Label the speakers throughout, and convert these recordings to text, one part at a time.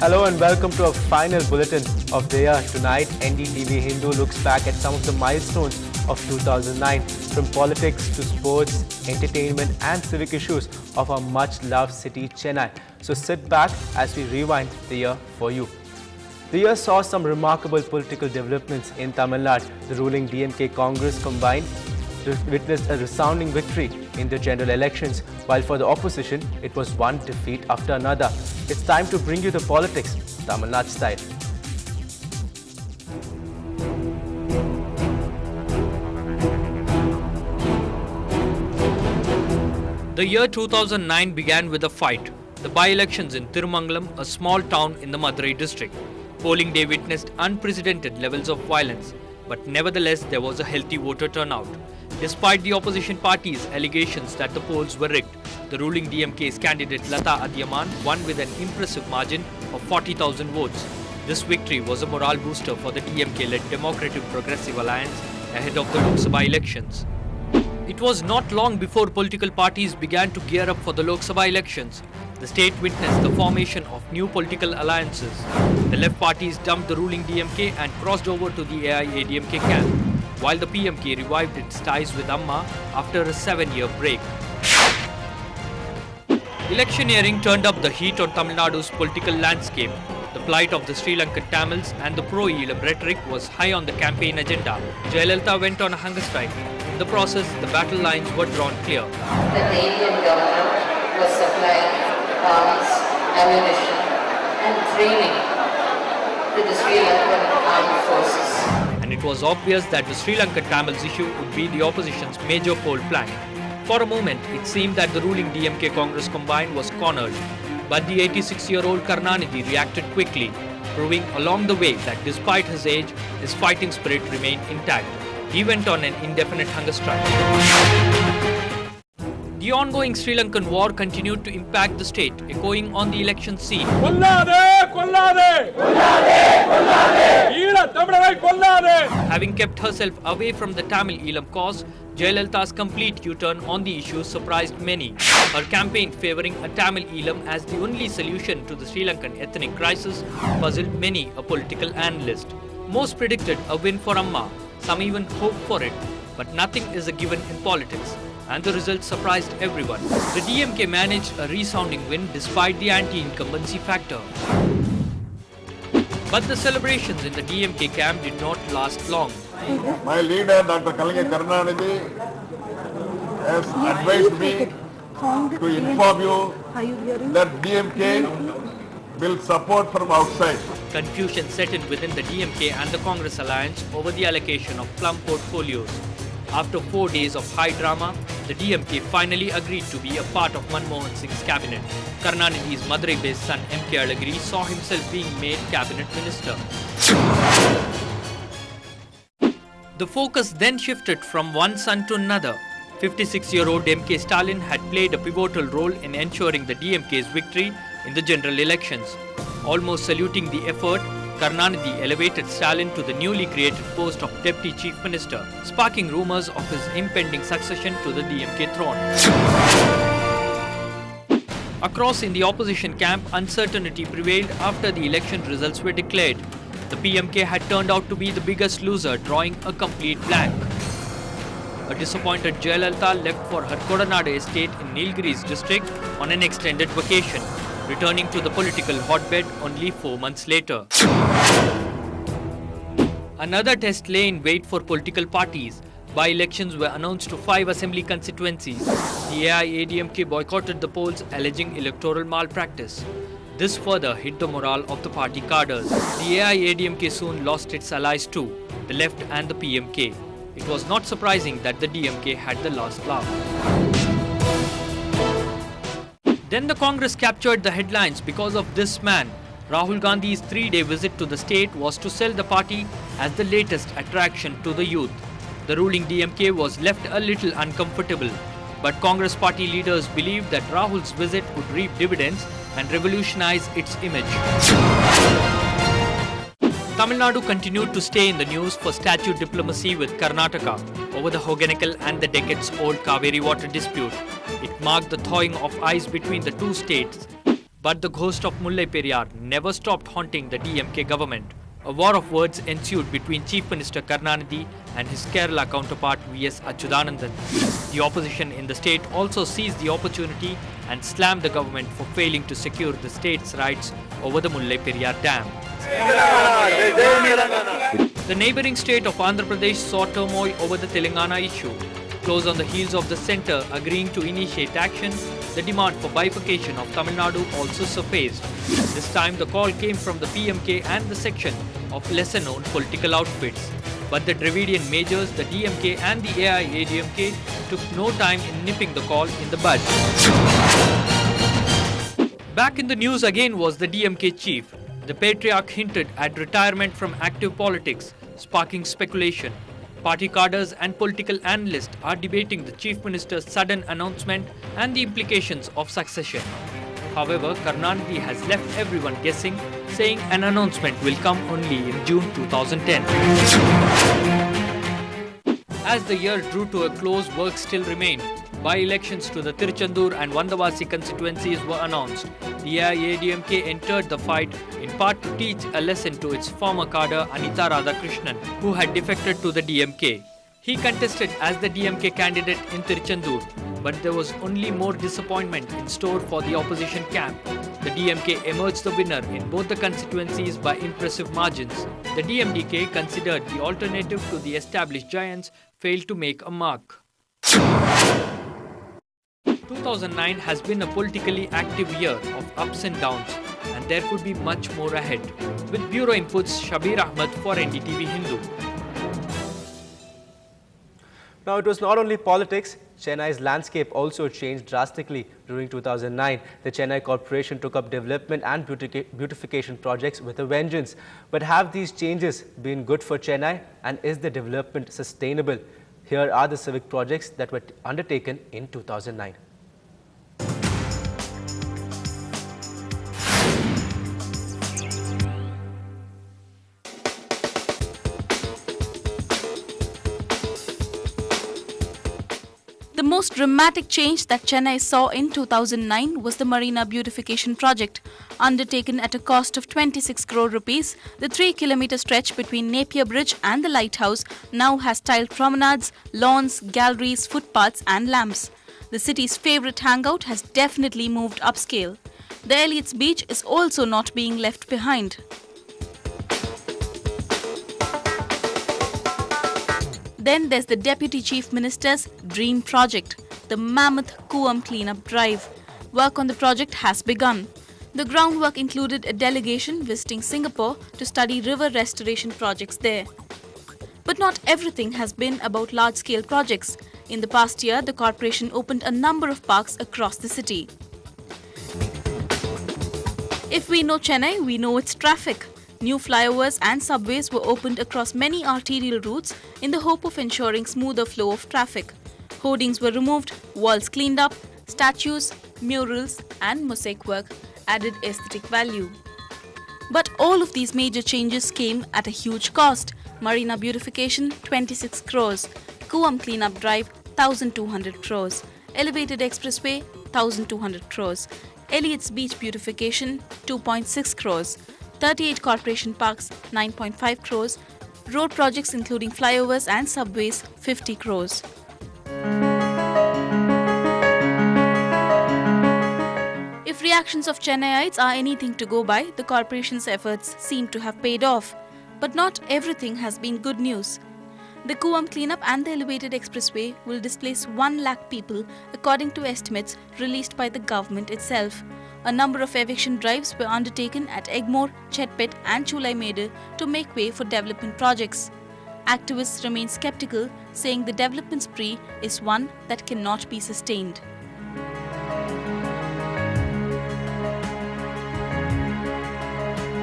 Speaker 1: Hello and welcome to a final bulletin of the year. Tonight, NDTV Hindu looks back at some of the milestones of 2009, from politics to sports, entertainment and civic issues of our much-loved city, Chennai. So sit back as we rewind the year for you. The year saw some remarkable political developments in Tamil Nadu. The ruling DMK Congress combined witnessed a resounding victory in the general elections, while for the opposition, it was one defeat after another. It's time to bring you the politics, Tamil Nadu style.
Speaker 2: The year 2009 began with a fight. The by-elections in Tirumangalam, a small town in the Madurai district. Polling day witnessed unprecedented levels of violence, but nevertheless there was a healthy voter turnout. Despite the opposition party's allegations that the polls were rigged, the ruling DMK's candidate Lata Adiyaman won with an impressive margin of 40,000 votes. This victory was a morale booster for the DMK-led Democratic Progressive Alliance ahead of the Lok Sabha elections. It was not long before political parties began to gear up for the Lok Sabha elections. The state witnessed the formation of new political alliances. The left parties dumped the ruling DMK and crossed over to the AIADMK camp, while the PMK revived its ties with Amma after a 7-year break. Electioneering turned up the heat on Tamil Nadu's political landscape. The plight of the Sri Lankan Tamils and the pro-Eelam rhetoric was high on the campaign agenda. Jayalalitha went on a hunger strike. In the process, the battle lines were drawn clear.
Speaker 3: The Indian government was supplying arms, ammunition and training to the Sri Lankan armed forces.
Speaker 2: And it was obvious that the Sri Lankan Tamils issue would be the opposition's major poll plank. For a moment, it seemed that the ruling DMK Congress combined was cornered. But the 86-year-old Karunanidhi reacted quickly, proving along the way that despite his age, his fighting spirit remained intact. He went on an indefinite hunger strike. The ongoing Sri Lankan war continued to impact the state, echoing on the election scene. Having kept herself away from the Tamil Eelam cause, Jayalalitha's complete U-turn on the issue surprised many. Her campaign favouring a Tamil Eelam as the only solution to the Sri Lankan ethnic crisis puzzled many a political analyst. Most predicted a win for Amma, some even hoped for it, but nothing is a given in politics. And the result surprised everyone. The DMK managed a resounding win despite the anti-incumbency factor. But the celebrations in the DMK camp did not last long.
Speaker 4: My leader, Dr. Kalanga Karunanidhi, has advised me to inform you that DMK will support from outside.
Speaker 2: Confusion set in within the DMK and the Congress alliance over the allocation of plum portfolios. After 4 days of high drama, the DMK finally agreed to be a part of Manmohan Singh's cabinet. Karunanidhi's Madurai-based son M.K. Alagiri saw himself being made cabinet minister. The focus then shifted from one son to another. 56-year-old M.K. Stalin had played a pivotal role in ensuring the DMK's victory in the general elections. Almost saluting the effort, Karunanidhi elevated Stalin to the newly created post of Deputy Chief Minister, sparking rumours of his impending succession to the DMK throne. Across in the opposition camp, uncertainty prevailed after the election results were declared. The PMK had turned out to be the biggest loser, drawing a complete blank. A disappointed Jayalalitha left for her Kodanadu estate in Nilgiris district on an extended vacation, returning to the political hotbed only 4 months later. Another test lay in wait for political parties. By-elections were announced to 5 assembly constituencies. The AIADMK boycotted the polls, alleging electoral malpractice. This further hit the morale of the party cadres. The AIADMK soon lost its allies too, the left and the PMK. It was not surprising that the DMK had the last laugh. Then the Congress captured the headlines because of this man. Rahul Gandhi's 3-day visit to the state was to sell the party as the latest attraction to the youth. The ruling DMK was left a little uncomfortable, but Congress party leaders believed that Rahul's visit would reap dividends and revolutionize its image. Tamil Nadu continued to stay in the news for statute diplomacy with Karnataka over the Hogenekkal and the decades-old Kaveri water dispute. It marked the thawing of ice between the two states. But the ghost of Mullai Periyar never stopped haunting the DMK government. A war of words ensued between Chief Minister Karunanidhi and his Kerala counterpart V.S. Achuthanandan. The opposition in the state also seized the opportunity and slammed the government for failing to secure the state's rights over the Mullai Periyar Dam. The neighbouring state of Andhra Pradesh saw turmoil over the Telangana issue. Close on the heels of the centre agreeing to initiate action, the demand for bifurcation of Tamil Nadu also surfaced. This time the call came from the PMK and the section of lesser-known political outfits. But the Dravidian majors, the DMK and the AIADMK took no time in nipping the call in the bud. Back in the news again was the DMK chief. The patriarch hinted at retirement from active politics, sparking speculation. Party cadres and political analysts are debating the Chief Minister's sudden announcement and the implications of succession. However, Karunanidhi has left everyone guessing, saying an announcement will come only in June 2010. As the year drew to a close, work still remained. By-elections to the Tiruchendur and Vandavasi constituencies were announced. The AIADMK entered the fight in part to teach a lesson to its former cadre Anita Radhakrishnan, who had defected to the DMK. He contested as the DMK candidate in Tiruchendur, but there was only more disappointment in store for the opposition camp. The DMK emerged the winner in both the constituencies by impressive margins. The DMDK, considered the alternative to the established giants, failed to make a mark. 2009 has been a politically active year of ups and downs, and there could be much more ahead. With Bureau Inputs, Shabir Ahmed for NDTV Hindu.
Speaker 1: Now, it was not only politics. Chennai's landscape also changed drastically during 2009. The Chennai Corporation took up development and beautification projects with a vengeance. But have these changes been good for Chennai, and is the development sustainable? Here are the civic projects that were undertaken in 2009.
Speaker 5: The most dramatic change that Chennai saw in 2009 was the Marina Beautification Project. Undertaken at a cost of 26 crore rupees, the 3-kilometer stretch between Napier Bridge and the lighthouse now has tiled promenades, lawns, galleries, footpaths and lamps. The city's favourite hangout has definitely moved upscale. The Elliott's Beach is also not being left behind. Then there's the Deputy Chief Minister's dream project, the mammoth Kuam Cleanup Drive. Work on the project has begun. The groundwork included a delegation visiting Singapore to study river restoration projects there. But not everything has been about large-scale projects. In the past year, the corporation opened a number of parks across the city. If we know Chennai, we know its traffic. New flyovers and subways were opened across many arterial routes in the hope of ensuring smoother flow of traffic. Hoardings were removed, walls cleaned up, statues, murals and mosaic work added aesthetic value. But all of these major changes came at a huge cost. Marina Beautification, 26 crores. Kuam Cleanup Drive, 1,200 crores. Elevated Expressway, 1,200 crores. Elliott's Beach Beautification, 2.6 crores. 38 corporation parks, 9.5 crores. Road projects including flyovers and subways, 50 crores. If reactions of Chennaiites are anything to go by, the corporation's efforts seem to have paid off. But not everything has been good news. The Kuam cleanup and the elevated expressway will displace 1 lakh people according to estimates released by the government itself. A number of eviction drives were undertaken at Egmore, Chetpet and Chulaimedu to make way for development projects. Activists remain skeptical, saying the development spree is one that cannot be sustained.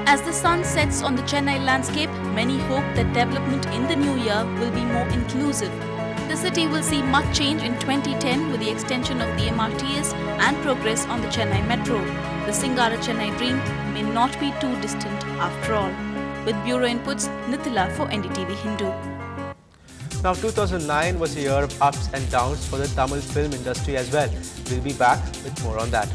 Speaker 5: As the sun sets on the Chennai landscape, many hope that development in the new year will be more inclusive. The city will see much change in 2010 with the extension of the MRTS and progress on the Chennai Metro. The Singara Chennai dream may not be too distant after all. With Bureau Inputs, Nithila for NDTV Hindu.
Speaker 1: Now, 2009 was a year of ups and downs for the Tamil film industry as well. We'll be back with more on that.